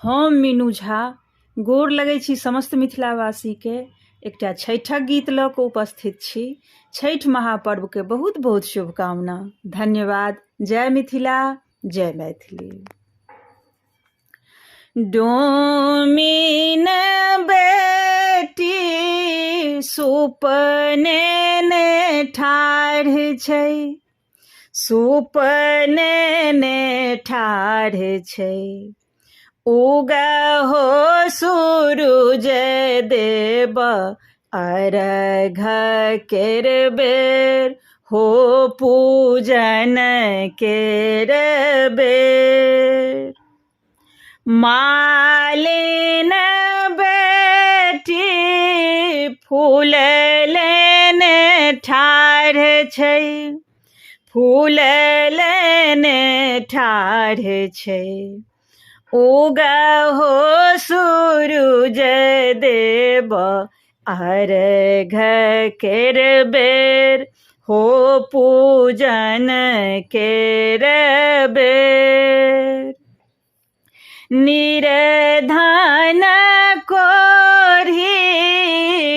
हम मीनू झा गोर लगै छी समस्त मिथिलावासीके। एकटा छठिक गीत लऽ कऽ उपस्थित छी। छठि महापर्वके बहुत बहुत शुभकामना। धन्यवाद। जय मिथिला, जय मैथिली। डोमिन बेटी सुपने ने ठाढ़ छै, सुपने ने ठाढ़ छै। उगहो सूरुज देव अर्घ केर बेर, हो पूजन केर बेर। मालिन बेटी फूल लेने ठाढ़ छै, फूल लेने ठाढ़ छै। उगहो सूरुज देव अर्घ केर बेर, हो पूजन केर बेर। निर्धन कोढ़ी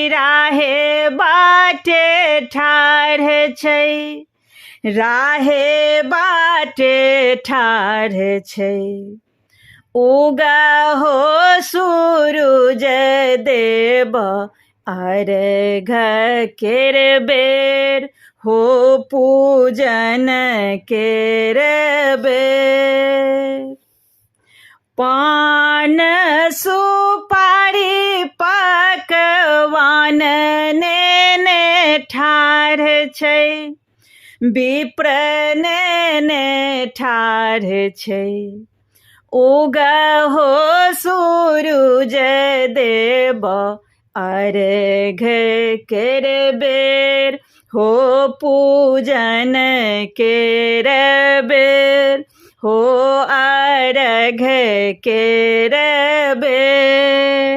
राहे बाटे ठाढ़ छै, राहे बाटे ठाढ़ छै। उगहो सूरुज देव अर्घ केर बेर, हो पूजन केर बेर। पान सुपारी पकवान नेने ठाढ़ छै, विप्र नेने ठाढ़ छै। उगहो सूरुज देव अर्घ केर बेर, हो पूजन केर बेर, हो अर्घ केर बेर।